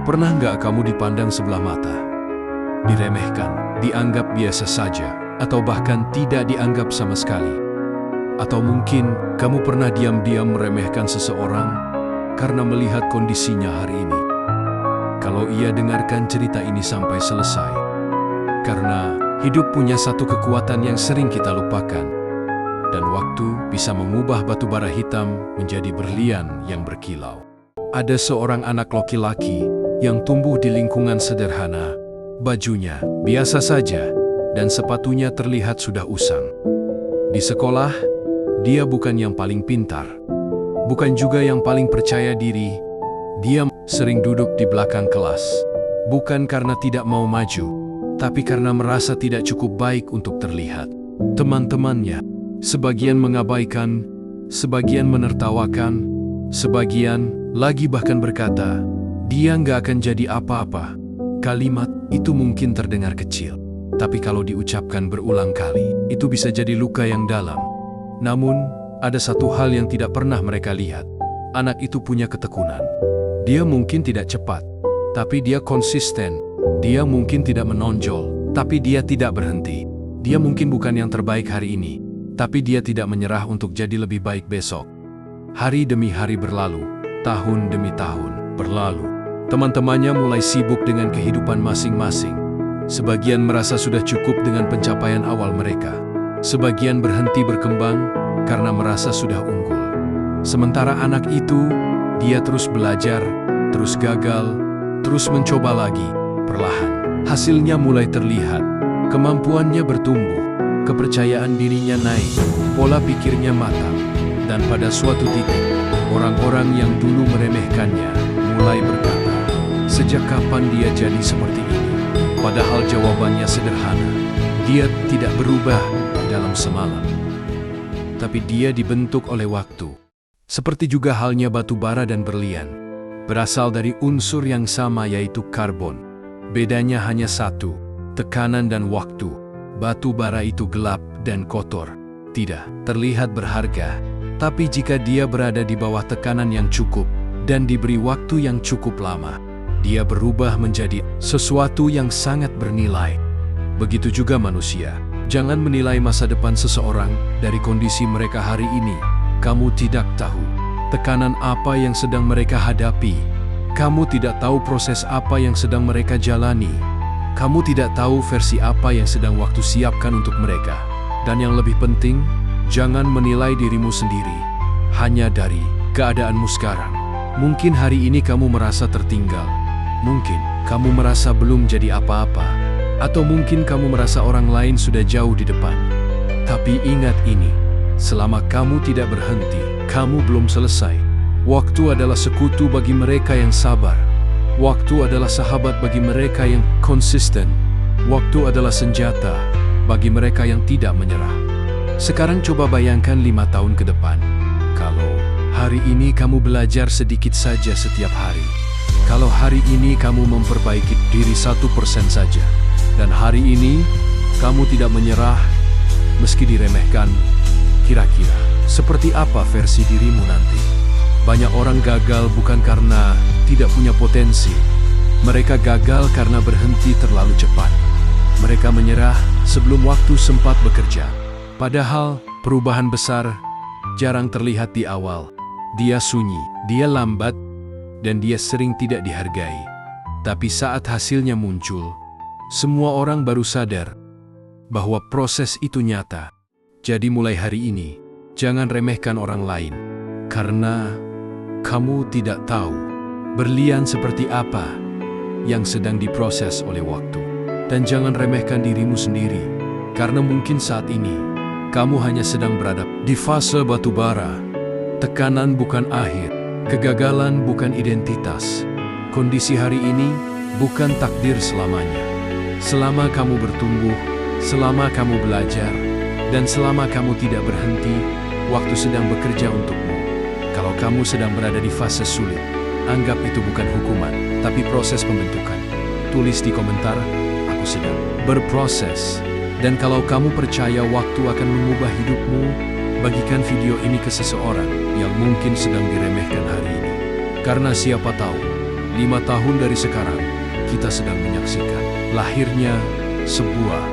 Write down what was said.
Pernah nggak kamu dipandang sebelah mata? Diremehkan, dianggap biasa saja, atau bahkan tidak dianggap sama sekali? Atau mungkin kamu pernah diam-diam meremehkan seseorang karena melihat kondisinya hari ini? Kalau ia dengarkan cerita ini sampai selesai, karena hidup punya satu kekuatan yang sering kita lupakan, dan waktu bisa mengubah batu bara hitam menjadi berlian yang berkilau. Ada seorang anak laki-laki yang tumbuh di lingkungan sederhana, bajunya biasa saja, dan sepatunya terlihat sudah usang. Di sekolah, dia bukan yang paling pintar, bukan juga yang paling percaya diri. Dia sering duduk di belakang kelas, bukan karena tidak mau maju, tapi karena merasa tidak cukup baik untuk terlihat. Teman-temannya, sebagian mengabaikan, sebagian menertawakan, sebagian lagi bahkan berkata, "Dia nggak akan jadi apa-apa." Kalimat itu mungkin terdengar kecil, tapi kalau diucapkan berulang kali, itu bisa jadi luka yang dalam. Namun, ada satu hal yang tidak pernah mereka lihat. Anak itu punya ketekunan. Dia mungkin tidak cepat, tapi dia konsisten. Dia mungkin tidak menonjol, tapi dia tidak berhenti. Dia mungkin bukan yang terbaik hari ini, tapi dia tidak menyerah untuk jadi lebih baik besok. Hari demi hari berlalu, tahun demi tahun berlalu. Teman-temannya mulai sibuk dengan kehidupan masing-masing. Sebagian merasa sudah cukup dengan pencapaian awal mereka. Sebagian berhenti berkembang karena merasa sudah unggul. Sementara anak itu, dia terus belajar, terus gagal, terus mencoba lagi. Perlahan, hasilnya mulai terlihat. Kemampuannya bertumbuh, kepercayaan dirinya naik, pola pikirnya matang. Dan pada suatu titik, orang-orang yang dulu meremehkannya mulai berkata, "Sejak kapan dia jadi seperti ini?" Padahal jawabannya sederhana. Dia tidak berubah dalam semalam, tapi dia dibentuk oleh waktu. Seperti juga halnya batu bara dan berlian, berasal dari unsur yang sama, yaitu karbon. Bedanya hanya satu, tekanan dan waktu. Batu bara itu gelap dan kotor, tidak terlihat berharga. Tapi jika dia berada di bawah tekanan yang cukup dan diberi waktu yang cukup lama, dia berubah menjadi sesuatu yang sangat bernilai. Begitu juga manusia. Jangan menilai masa depan seseorang dari kondisi mereka hari ini. Kamu tidak tahu tekanan apa yang sedang mereka hadapi. Kamu tidak tahu proses apa yang sedang mereka jalani. Kamu tidak tahu versi apa yang sedang waktu siapkan untuk mereka. Dan yang lebih penting, jangan menilai dirimu sendiri hanya dari keadaanmu sekarang. Mungkin hari ini kamu merasa tertinggal. Mungkin kamu merasa belum jadi apa-apa. Atau mungkin kamu merasa orang lain sudah jauh di depan. Tapi ingat ini, selama kamu tidak berhenti, kamu belum selesai. Waktu adalah sekutu bagi mereka yang sabar. Waktu adalah sahabat bagi mereka yang konsisten. Waktu adalah senjata bagi mereka yang tidak menyerah. Sekarang coba bayangkan 5 tahun ke depan. Kalau hari ini kamu belajar sedikit saja setiap hari. Kalau hari ini kamu memperbaiki diri 1% saja. Dan hari ini kamu tidak menyerah meski diremehkan. Kira-kira seperti apa versi dirimu nanti? Banyak orang gagal bukan karena tidak punya potensi. Mereka gagal karena berhenti terlalu cepat. Mereka menyerah sebelum waktu sempat bekerja. Padahal perubahan besar jarang terlihat di awal. Dia sunyi, dia lambat, dan dia sering tidak dihargai. Tapi saat hasilnya muncul, semua orang baru sadar bahwa proses itu nyata. Jadi mulai hari ini, jangan remehkan orang lain. Karena kamu tidak tahu berlian seperti apa yang sedang diproses oleh waktu. Dan jangan remehkan dirimu sendiri. Karena mungkin saat ini, kamu hanya sedang berada di fase batu bara. Tekanan bukan akhir, kegagalan bukan identitas. Kondisi hari ini bukan takdir selamanya. Selama kamu bertumbuh, selama kamu belajar, dan selama kamu tidak berhenti, waktu sedang bekerja untukmu. Kalau kamu sedang berada di fase sulit, anggap itu bukan hukuman, tapi proses pembentukan. Tulis di komentar, "Aku sedang berproses." Dan kalau kamu percaya waktu akan mengubah hidupmu, bagikan video ini ke seseorang yang mungkin sedang diremehkan hari ini. Karena siapa tahu, 5 tahun dari sekarang, kita sedang menyaksikan lahirnya sebuah